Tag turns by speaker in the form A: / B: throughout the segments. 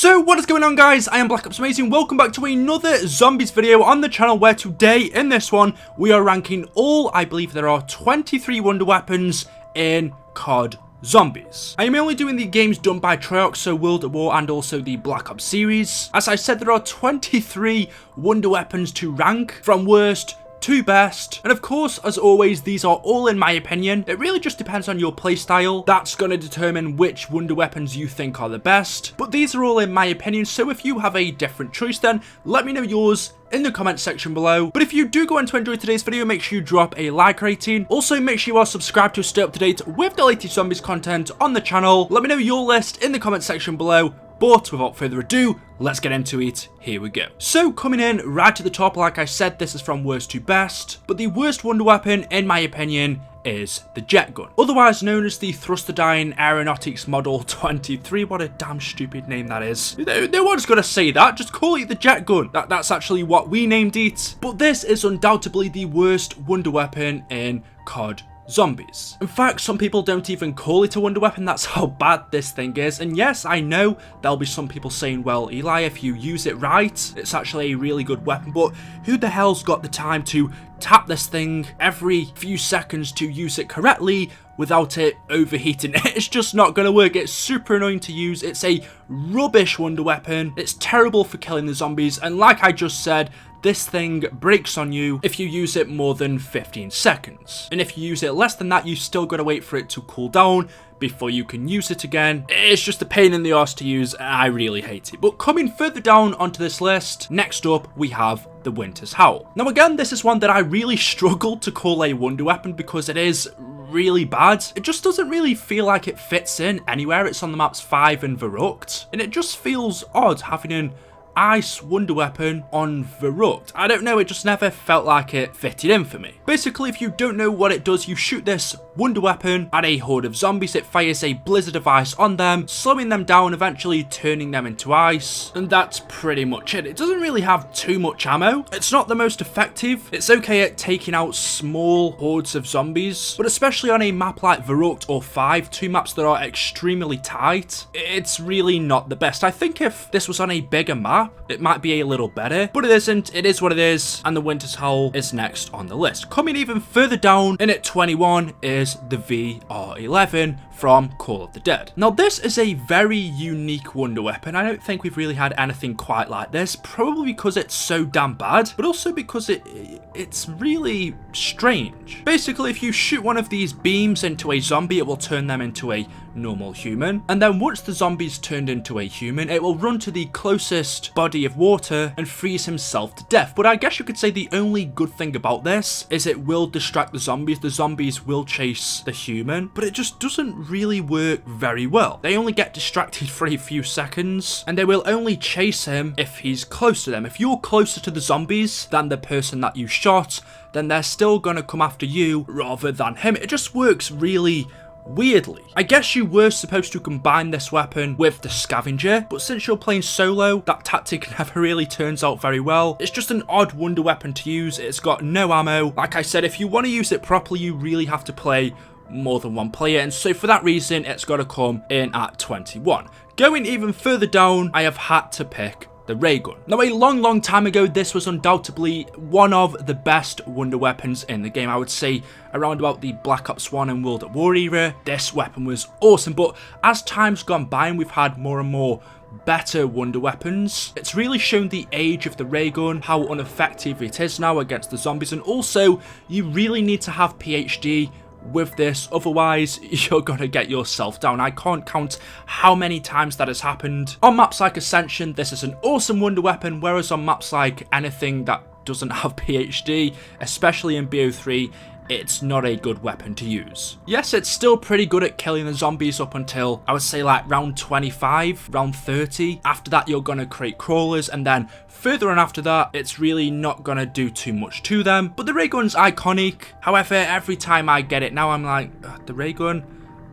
A: So what is going on, guys? I am BlackOpsAmazing. Welcome back to another zombies video on the channel, where today in this one we are ranking all, I believe there are 23 wonder weapons in COD Zombies. I am only doing the games done by Treyarch, so World at War and also the Black Ops series. As I said, there are 23 wonder weapons to rank from worst to best, and of course, as always, these are all in my opinion. It really just depends on your playstyle. That's going to determine which wonder weapons you think are the best, but these are all in my opinion, so if you have a different choice, then let me know yours in the comment section below. But if you do go on to enjoy today's video, make sure you drop a like rating. Also, make sure you are subscribed to stay up to date with the latest zombies content on the channel. Let me know your list in the comment section below. But without further ado, let's get into it. Here we go. So coming in right to the top, like I said, this is from worst to best. But the worst wonder weapon, in my opinion, is the Jak Gun, otherwise known as the Thrusterdyne Aeronautics Model 23. What a damn stupid name that is. No one's gonna say that. Just call it the Jak Gun. That's actually what we named it. But this is undoubtedly the worst wonder weapon in COD Zombies. In fact, some people don't even call it a wonder weapon. That's how bad this thing is. And yes, I know there'll be some people saying, well, Eli, if you use it right, it's actually a really good weapon. But who the hell's got the time to tap this thing every few seconds to use it correctly without it overheating? It's just not going to work. It's super annoying to use. It's a rubbish wonder weapon. It's terrible for killing the zombies. And like I just said, this thing breaks on you if you use it more than 15 seconds. And if you use it less than that, you still gotta wait for it to cool down before you can use it again. It's just a pain in the arse to use, and I really hate it. But coming further down onto this list, next up we have the Winter's Howl. Now again, this is one that I really struggled to call a wonder weapon because it is really bad. It just doesn't really feel like it fits in anywhere. It's on the maps 5 and Verrucht, and it just feels odd having an ice wonder weapon on Verrucht. I don't know, it just never felt like it fitted in for me. Basically, if you don't know what it does, you shoot this wonder weapon at a horde of zombies. It fires a blizzard of ice on them, slowing them down, eventually turning them into ice, and that's pretty much it. It doesn't really have too much ammo. It's not the most effective. It's okay at taking out small hordes of zombies, but especially on a map like Verrucht or 5, two maps that are extremely tight, it's really not the best. I think if this was on a bigger map, it might be a little better, but it isn't. It is what it is, and the Winter's Howl is next on the list. Coming even further down, in at 21, is the VR11 from Call of the Dead. Now, this is a very unique wonder weapon. I don't think we've really had anything quite like this, probably because it's so damn bad, but also because it's really strange. Basically, if you shoot one of these beams into a zombie, it will turn them into a normal human, and then once the zombie's turned into a human, it will run to the closest body of water and freeze himself to death. But I guess you could say the only good thing about this is it will distract the zombies. The zombies will chase the human, but it just doesn't really work very well. They only get distracted for a few seconds, and they will only chase him if he's close to them. If you're closer to the zombies than the person that you shot, then they're still gonna come after you rather than him. It just works really weirdly. I guess you were supposed to combine this weapon with the Scavenger, but since you're playing solo, that tactic never really turns out very well. It's just an odd wonder weapon to use. It's got no ammo. Like I said, if you want to use it properly, you really have to play more than one player, and so for that reason, it's got to come in at 21. Going even further down, I have had to pick the ray gun. Now, a long time ago, this was undoubtedly one of the best wonder weapons in the game. I would say around about the Black Ops 1 and World at War era, this weapon was awesome. But as time's gone by and we've had more and more better wonder weapons, it's really shown the age of the ray gun, how ineffective it is now against the zombies, and also you really need to have PhD with this, otherwise you're gonna get yourself down. I can't count how many times that has happened. On maps like Ascension, this is an awesome wonder weapon, whereas on maps like anything that doesn't have PhD, especially in BO3, it's not a good weapon to use. Yes, it's still pretty good at killing the zombies up until, I would say, like round 25, round 30. After that, you're gonna create crawlers, and then further on after that, it's really not gonna do too much to them. But the ray gun's iconic. However, every time I get it now, I'm like, the ray gun?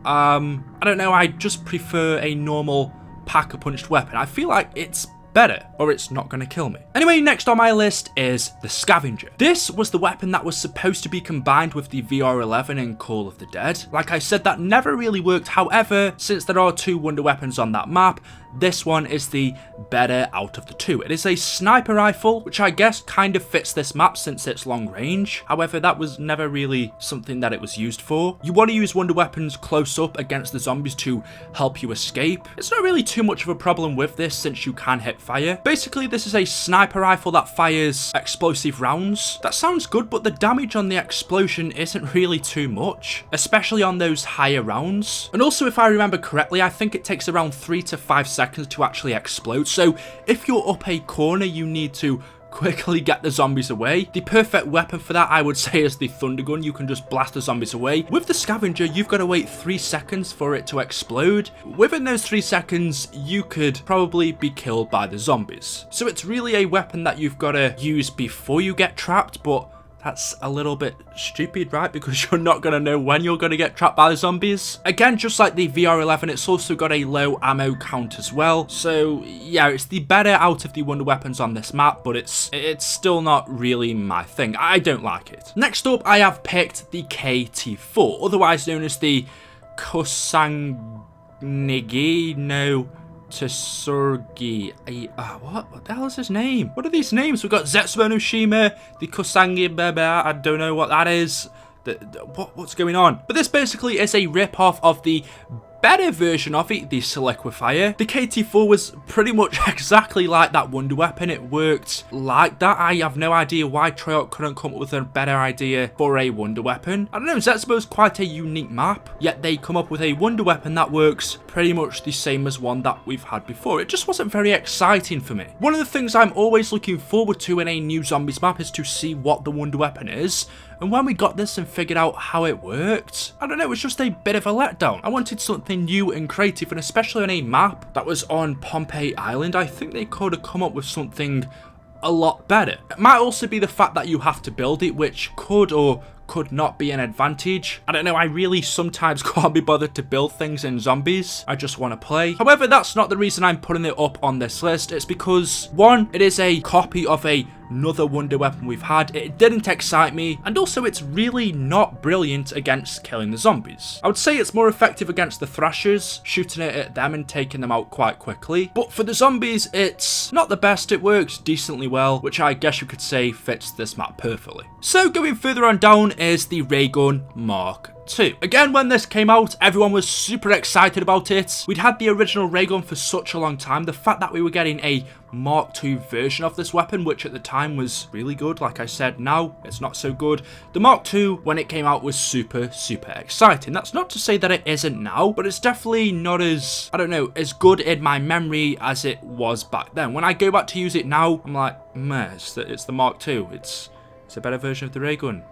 A: I don't know, I just prefer a normal pack-a-punched weapon. I feel like it's better, or it's not going to kill me. Anyway, next on my list is the Scavenger. This was the weapon that was supposed to be combined with the VR11 in Call of the Dead. Like I said, that never really worked. However, since there are 2 wonder weapons on that map, this one is the better out of the 2. It is a sniper rifle, which I guess kind of fits this map since it's long range. However, that was never really something that it was used for. You want to use wonder weapons close up against the zombies to help you escape. It's not really too much of a problem with this since you can hit fire. Basically, this is a sniper rifle that fires explosive rounds. That sounds good, but the damage on the explosion isn't really too much, especially on those higher rounds. And also, if I remember correctly, I think it takes around 3 to 5 seconds to actually explode. So if you're up a corner, you need to quickly get the zombies away. The perfect weapon for that, I would say, is the Thunder Gun. You can just blast the zombies away. With the Scavenger, you've got to wait 3 seconds for it to explode. Within those 3 seconds, you could probably be killed by the zombies. So it's really a weapon that you've got to use before you get trapped, but that's a little bit stupid, right? Because you're not going to know when you're going to get trapped by the zombies. Again, just like the VR11, it's also got a low ammo count as well. So yeah, it's the better out of the wonder weapons on this map, but it's still not really my thing. I don't like it. Next up, I have picked the KT4, otherwise known as the Kusangigi no Tsurgi. What the hell is his name? What are these names? We've got Zetsubo no Shima, the Kusangi Bebe, I don't know what that is. What's going on? But this basically is a rip-off of the better version of it, the Silicone Fire. The KT4 was pretty much exactly like that wonder weapon. It worked like that. I have no idea why Treyarch couldn't come up with a better idea for a wonder weapon. I don't know, Zetsubo's quite a unique map, yet they come up with a wonder weapon that works pretty much the same as one that we've had before. It just wasn't very exciting for me. One of the things I'm always looking forward to in a new zombies map is to see what the wonder weapon is. And when we got this and figured out how it worked, I don't know, it was just a bit of a letdown. I wanted something new and creative, and especially on a map that was on Pompeii Island, I think they could have come up with something a lot better. It might also be the fact that you have to build it, which could or could not be an advantage. I don't know, I really sometimes can't be bothered to build things in zombies. I just want to play. However, that's not the reason I'm putting it up on this list. It's because, one, it is a copy of another wonder weapon we've had. It didn't excite me, and also it's really not brilliant against killing the zombies. I would say it's more effective against the thrashers, shooting it at them and taking them out quite quickly. But for the zombies, it's not the best. It works decently well, which I guess you could say fits this map perfectly. So going further on down is the Ray Gun Mark II. Again, when this came out, everyone was super excited about it. We'd had the original ray gun for such a long time. The fact that we were getting a Mark II version of this weapon, which at the time was really good, like I said, now it's not so good. The Mark II, when it came out, was super exciting. That's not to say that it isn't now, but it's definitely not as, I don't know, as good in my memory as it was back then. When I go back to use it now, I'm like, meh, it's the Mark II. It's a better version of the ray gun.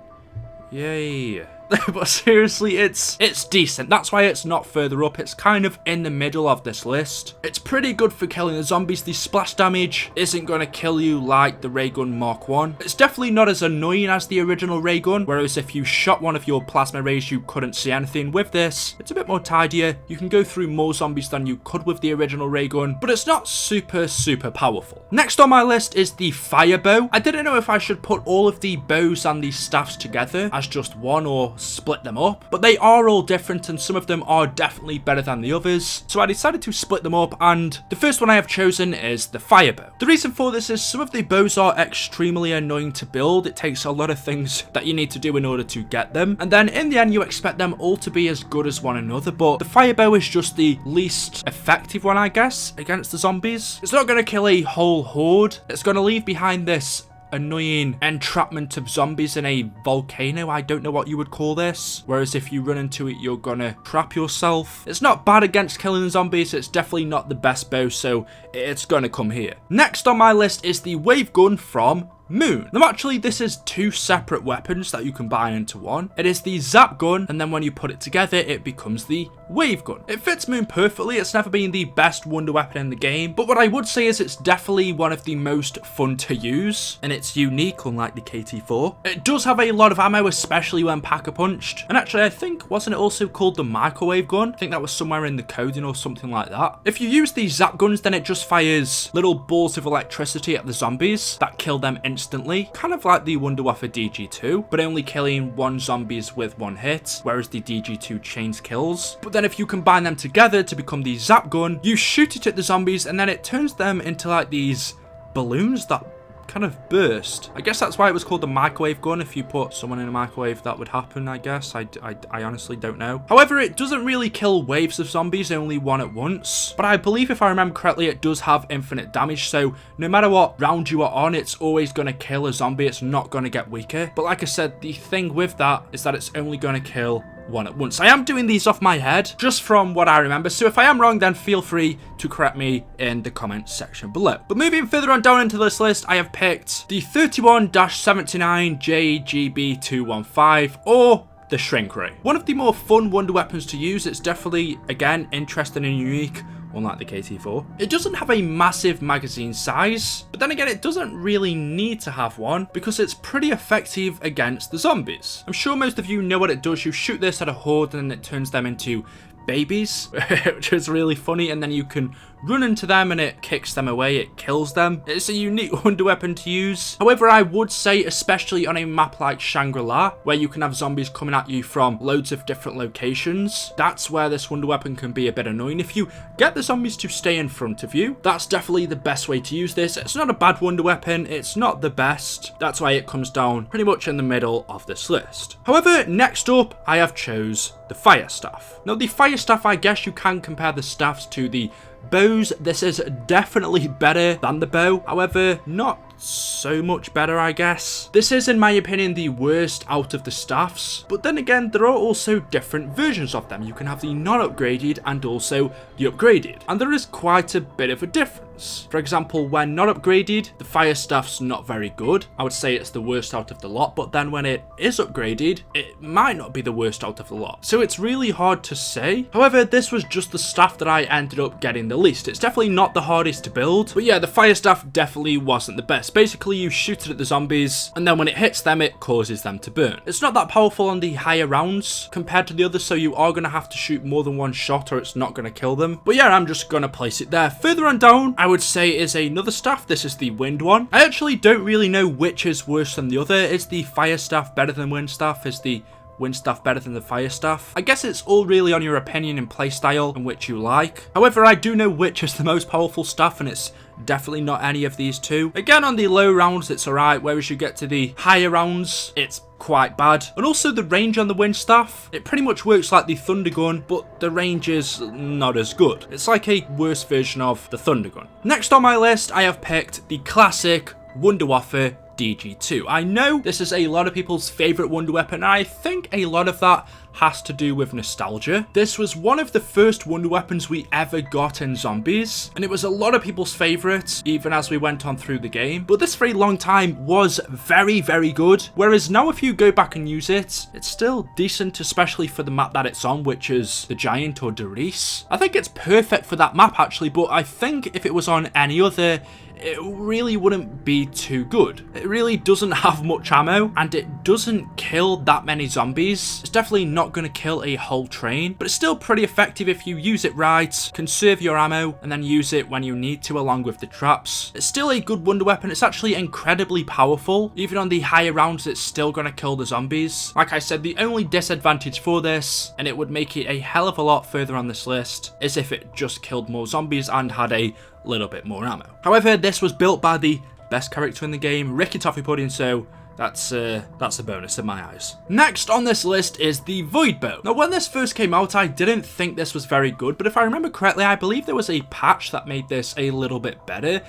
A: Yay. But seriously, it's decent. That's why it's not further up. It's kind of in the middle of this list. It's pretty good for killing the zombies. The splash damage isn't going to kill you like the ray gun Mark I. It's definitely not as annoying as the original ray gun, whereas if you shot one of your plasma rays, you couldn't see anything. With this, it's a bit more tidier. You can go through more zombies than you could with the original ray gun, but it's not super powerful. Next on my list is the fire bow. I didn't know if I should put all of the bows and the staffs together as just one or split them up, but they are all different and some of them are definitely better than the others, so I decided to split them up, and the first one I have chosen is the fire bow. The reason for this is some of the bows are extremely annoying to build. It takes a lot of things that you need to do in order to get them, and then in the end you expect them all to be as good as one another, but the fire bow is just the least effective one, I guess, against the zombies. It's not going to kill a whole horde. It's going to leave behind this annoying entrapment of zombies in a volcano. I don't know what you would call this. Whereas if you run into it, you're gonna trap yourself. It's not bad against killing the zombies. It's definitely not the best bow, so it's gonna come here. Next on my list is the wave gun from moon. Now actually this is two separate weapons that you combine into one. It is the zap gun, and then when you put it together it becomes the wave gun. It fits moon perfectly. It's never been the best wonder weapon in the game, but what I would say is it's definitely one of the most fun to use, and it's unique unlike the KT4. It does have a lot of ammo, especially when pack-a-punched, and actually I think, wasn't it also called the microwave gun? I think that was somewhere in the coding or something like that. If you use these zap guns, then it just fires little balls of electricity at the zombies that kill them instantly, kind of like the Wunderwaffe Dg2, but only killing one zombies with one hit, whereas the Dg2 chains kills. But then if you combine them together to become the zap gun, you shoot it at the zombies and then it turns them into like these balloons that kind of burst. I guess that's why it was called the microwave gun. If you put someone in a microwave, that would happen, I guess. I honestly don't know. However, it doesn't really kill waves of zombies, only one at once. But I believe, if I remember correctly, it does have infinite damage, so no matter what round you are on, it's always going to kill a zombie. It's not going to get weaker. But like I said, the thing with that is that it's only going to kill one at once. I am doing these off my head, just from what I remember, so if I am wrong, then feel free to correct me in the comments section below. But moving further on down into this list, I have picked the 31-79 JGB215, or the Shrink Ray. One of the more fun wonder weapons to use. It's definitely, again, interesting and unique, unlike the KT4. It doesn't have a massive magazine size, but then again, it doesn't really need to have one because it's pretty effective against the zombies. I'm sure most of you know what it does. You shoot this at a horde and it turns them into babies, which is really funny, and then you can run into them and it kicks them away, it kills them. It's a unique wonder weapon to use. However, I would say, especially on a map like Shangri-La, where you can have zombies coming at you from loads of different locations, that's where this wonder weapon can be a bit annoying. If you get the zombies to stay in front of you, that's definitely the best way to use this. It's not a bad wonder weapon, it's not the best. That's why it comes down pretty much in the middle of this list. However, next up, I have chose the Fire Staff. Now, the Fire Staff, I guess you can compare the staffs to the bows. This is definitely better than the bow, however, not so much better, I guess. This is, in my opinion, the worst out of the staffs, but then again, there are also different versions of them. You can have the non-upgraded and also the upgraded, and there is quite a bit of a difference. For example, when not upgraded, the Fire Staff's not very good. I would say it's the worst out of the lot, but then when it is upgraded, it might not be the worst out of the lot. So it's really hard to say. However, this was just the staff that I ended up getting the least. It's definitely not the hardest to build, but yeah, the Fire Staff definitely wasn't the best. Basically, you shoot it at the zombies, and then when it hits them, it causes them to burn. It's not that powerful on the higher rounds compared to the others, so you are going to have to shoot more than one shot or it's not going to kill them. But yeah, I'm just going to place it there. Further on down, I would say is another staff. This is the Wind one. I actually don't really know which is worse than the other. Is the Fire Staff better than Wind Staff? Is the Wind Staff better than the Fire Staff? I guess it's all really on your opinion and playstyle and which you like. However, I do know which is the most powerful staff, and it's definitely not any of these two. Again, on the low rounds, it's alright, whereas you get to the higher rounds, it's quite bad. And also the range on the Wind Staff, it pretty much works like the Thunder Gun, but the range is not as good. It's like a worse version of the Thunder Gun. Next on my list, I have picked the classic Wunderwaffe Dg2. I know this is a lot of people's favourite wonder weapon, and I think a lot of that has to do with nostalgia. This was one of the first wonder weapons we ever got in zombies, and it was a lot of people's favourites, even as we went on through the game. But this for a long time was very, very good, whereas now if you go back and use it, it's still decent, especially for the map that it's on, which is the Giant or Derice. I think it's perfect for that map actually, but I think if it was on any other, it really wouldn't be too good. It really doesn't have much ammo, and it doesn't kill that many zombies. It's definitely not going to kill a whole train, but it's still pretty effective if you use it right, conserve your ammo, and then use it when you need to along with the traps. It's still a good wonder weapon. It's actually incredibly powerful. Even on the higher rounds, it's still going to kill the zombies. Like I said, the only disadvantage for this, and it would make it a hell of a lot further on this list, is if it just killed more zombies and had a little bit more ammo. However, this was built by the best character in the game, Ricky Toffee Pudding, so that's a bonus in my eyes. Next on this list is the Void Bow. Now, when this first came out, I didn't think this was very good, but if I remember correctly, I believe there was a patch that made this a little bit better.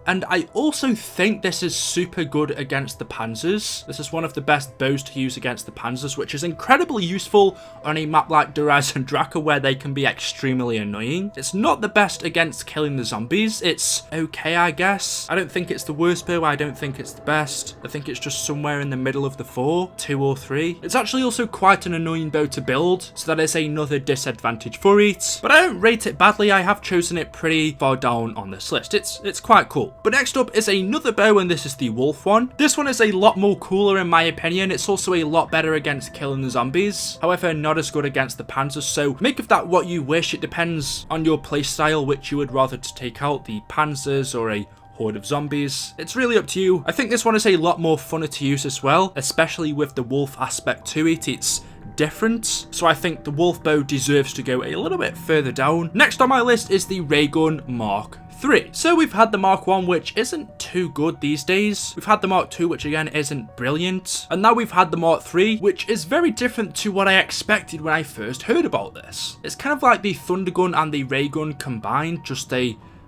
A: And I also think this is super good against the Panzers. This is one of the best bows to use against the Panzers, which is incredibly useful on a map like Duraz and Draka where they can be extremely annoying. It's not the best against killing the zombies. It's okay, I guess. I don't think it's the worst bow. I don't think it's the best. I think it's just somewhere in the middle of the 4, 2 or 3. It's actually also quite an annoying bow to build, so that is another disadvantage for it. But I don't rate it badly. I have chosen it pretty far down on this list. It's quite cool. But next up is another bow, and this is the Wolf one. This one is a lot more cooler in my opinion. It's also a lot better against killing the zombies. However, not as good against the Panzers, so make of that what you wish. It depends on your playstyle, which you would rather to take out, the Panzers or a horde of zombies. It's really up to you. I think this one is a lot more funner to use as well, especially with the wolf aspect to it. It's different, so I think the wolf bow deserves to go a little bit further down. Next on my list is the ray gun Mark 3. So we've had the Mark 1, which isn't too good these days. We've had the Mark 2, which again isn't brilliant. And now we've had the Mark 3, which is very different to what I expected when I first heard about this. It's kind of like the Thunder Gun and the ray gun combined, just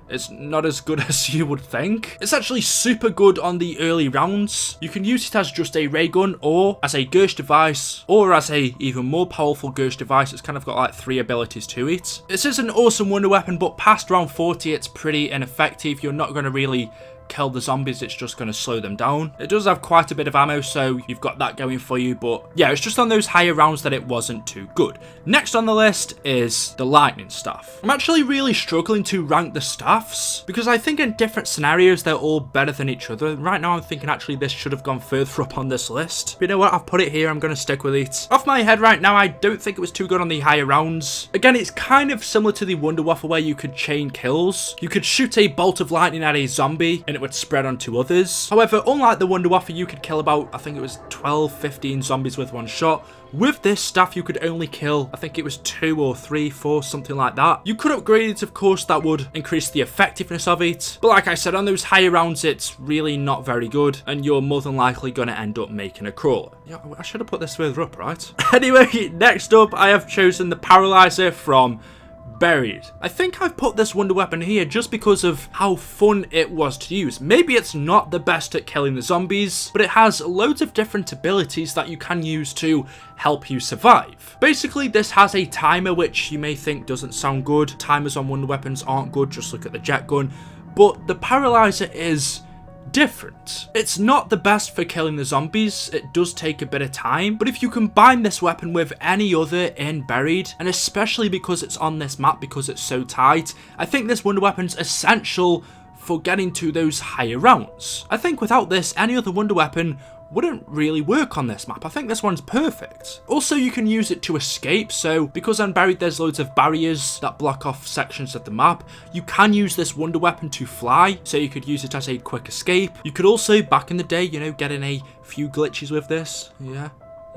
A: it's not as good as you would think. It's actually super good on the early rounds. You can use it as just a ray gun, or as a Gersh device, or as a even more powerful Gersh device. It's kind of got like 3 abilities to it. This is an awesome wonder weapon, but past round 40 it's pretty ineffective. You're not going to really kill the zombies, it's just going to slow them down. It does have quite a bit of ammo, so you've got that going for you, but yeah, it's just on those higher rounds that it wasn't too good. Next on the list is the lightning staff. I'm actually really struggling to rank the staffs because I think in different scenarios they're all better than each other. Right now I'm thinking actually this should have gone further up on this list, but you know what, I've put it here, I'm going to stick with it. Off my head right now, I don't think it was too good on the higher rounds. Again, it's kind of similar to the Wunderwaffe where you could chain kills. You could shoot a bolt of lightning at a zombie and it would spread onto others. However, unlike the Wunderwaffe, you could kill about, I think it was 12, 15 zombies with one shot. With this staff, you could only kill, I think it was 2 or 3, 4, something like that. You could upgrade it, of course, that would increase the effectiveness of it. But like I said, on those higher rounds, it's really not very good, and you're more than likely going to end up making a crawler. Yeah, I should have put this further up, right? Anyway, next up, I have chosen the Paralyzer from Buried. I think I've put this wonder weapon here just because of how fun it was to use. Maybe it's not the best at killing the zombies, but it has loads of different abilities that you can use to help you survive. Basically, this has a timer, which you may think doesn't sound good. Timers on wonder weapons aren't good, just look at the Jak Gun. But the Paralyzer is different. It's not the best for killing the zombies, it does take a bit of time, but if you combine this weapon with any other in Buried, and especially because it's on this map because it's so tight, I think this wonder weapon's essential for getting to those higher rounds. I think without this, any other wonder weapon wouldn't really work on this map. I think this one's perfect. Also, you can use it to escape, so because on Buried there's loads of barriers that block off sections of the map, you can use this wonder weapon to fly, so you could use it as a quick escape. You could also, back in the day, you know, get in a few glitches with this. Yeah,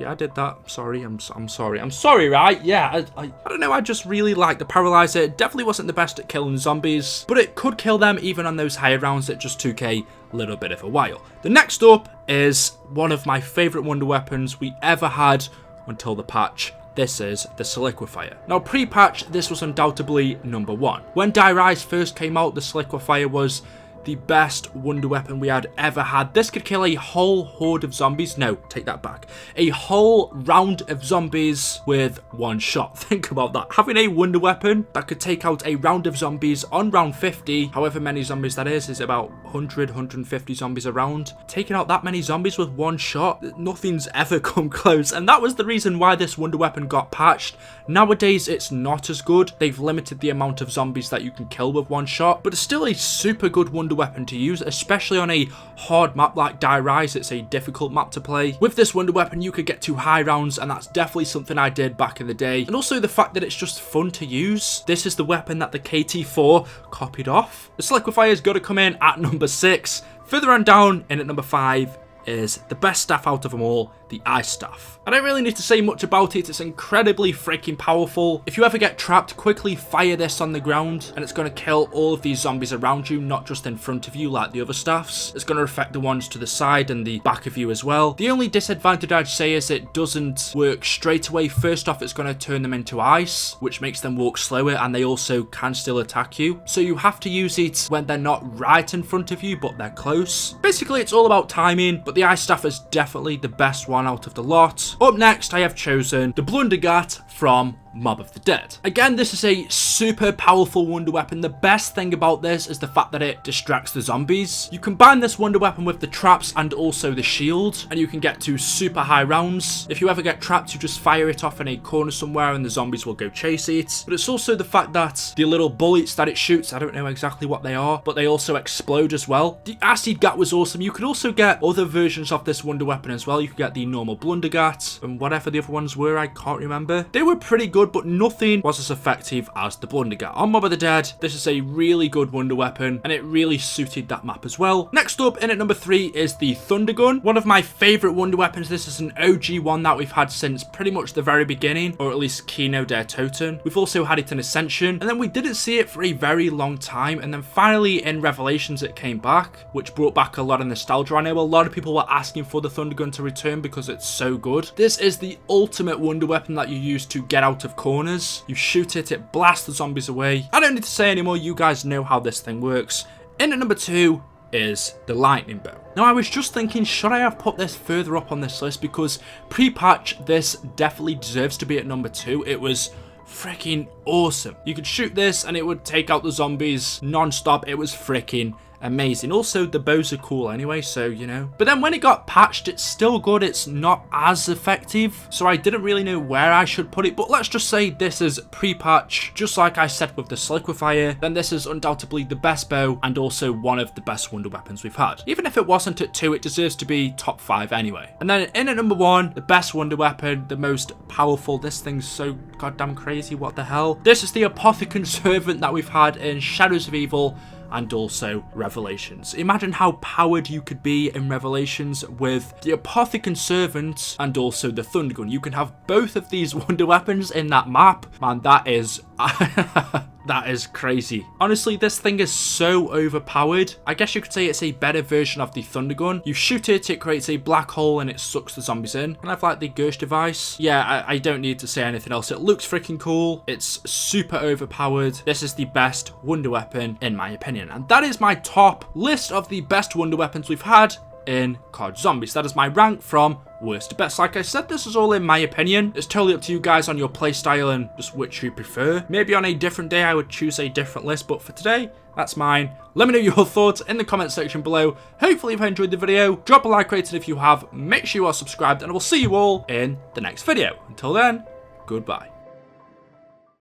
A: I did that. Sorry, I'm sorry. I'm sorry, right? Yeah, I don't know, I just really like the Paralyzer. It definitely wasn't the best at killing zombies, but it could kill them even on those higher rounds. It just took a little bit of a while. The next up is one of my favourite wonder weapons we ever had until the patch. This is the Silicone Fire. Now, pre-patch, this was undoubtedly number 1. When Die Rise first came out, the Silicone Fire was the best wonder weapon we had ever had. This could kill a whole horde of zombies. No, take that back. A whole round of zombies with one shot. Think about that. Having a wonder weapon that could take out a round of zombies on round 50, however many zombies that is about 100, 150 zombies around. Taking out that many zombies with one shot, nothing's ever come close. And that was the reason why this wonder weapon got patched. Nowadays, it's not as good. They've limited the amount of zombies that you can kill with one shot, but it's still a super good wonder weapon to use, especially on a hard map like Die Rise. It's a difficult map to play. With this wonder weapon, you could get to high rounds, and that's definitely something I did back in the day. And also the fact that it's just fun to use. This is the weapon that the KT4 copied off. The Silicone Fire's got to come in at number 6. Further on down, in at number 5, is the best staff out of them all, the Ice Staff. I don't really need to say much about it, it's incredibly freaking powerful. If you ever get trapped, quickly fire this on the ground and it's going to kill all of these zombies around you, not just in front of you like the other staffs. It's going to affect the ones to the side and the back of you as well. The only disadvantage I'd say is it doesn't work straight away. First off, it's going to turn them into ice, which makes them walk slower, and they also can still attack you. So you have to use it when they're not right in front of you, but they're close. Basically, it's all about timing, but the Ice Staff is definitely the best one out of the lot. Up next, I have chosen the Blundergat from Mob of the Dead. Again, this is a super powerful wonder weapon. The best thing about this is the fact that it distracts the zombies. You combine this wonder weapon with the traps and also the shield, and you can get to super high rounds. If you ever get trapped, you just fire it off in a corner somewhere and the zombies will go chase it. But it's also the fact that the little bullets that it shoots, I don't know exactly what they are, but they also explode as well. The Acid Gat was awesome. You could also get other versions of this wonder weapon as well. You could get the normal Blundergat and whatever the other ones were, I can't remember. They were pretty good, but nothing was as effective as the Blundergat. On Mob of the Dead, this is a really good wonder weapon, and it really suited that map as well. Next up, in at number 3 is the Thunder Gun. One of my favorite wonder weapons. This is an OG one that we've had since pretty much the very beginning, or at least Kino der Toten. We've also had it in Ascension, and then we didn't see it for a very long time, and then finally in Revelations it came back, which brought back a lot of nostalgia. I know a lot of people were asking for the Thunder Gun to return because it's so good. This is the ultimate wonder weapon that you use to get out of corners. You shoot it, it blasts the zombies away. I don't need to say anymore, you guys know how this thing works. In at number 2 is the Lightning Bow. Now, I was just thinking, should I have put this further up on this list? Because pre-patch, this definitely deserves to be at number 2. It was freaking awesome. You could shoot this and it would take out the zombies non-stop. It was freaking amazing. Also, the bows are cool anyway, so you know. But then when it got patched, it's still good. It's not as effective, so I didn't really know where I should put it. But let's just say this is pre-patch, just like I said with the Silicone Fire. Then this is undoubtedly the best bow and also one of the best wonder weapons we've had. Even if it wasn't at 2, it deserves to be top 5 anyway. And then in at number 1, the best wonder weapon, the most powerful. This thing's so goddamn crazy. What the hell? This is the Apothecary Servant that we've had in Shadows of Evil and also Revelations. Imagine how powered you could be in Revelations with the Apothecary Servant and also the Thunder Gun. You can have both of these wonder weapons in that map. Man, that is that is crazy. Honestly, this thing is so overpowered. I guess you could say it's a better version of the Thunder Gun. You shoot it, it creates a black hole and it sucks the zombies in. And I've like the Gersh device. Yeah, I don't need to say anything else. It looks freaking cool. It's super overpowered. This is the best wonder weapon in my opinion. And that is my top list of the best wonder weapons we've had in COD Zombies. That is my rank from worst to best. Like I said, this is all in my opinion. It's totally up to you guys on your playstyle and just which you prefer. Maybe on a different day I would choose a different list, but for today, that's mine. Let me know your thoughts in the comment section below. Hopefully you've enjoyed the video. Drop a like rated if you have. Make sure you are subscribed, and I will see you all in the next video. Until then, goodbye.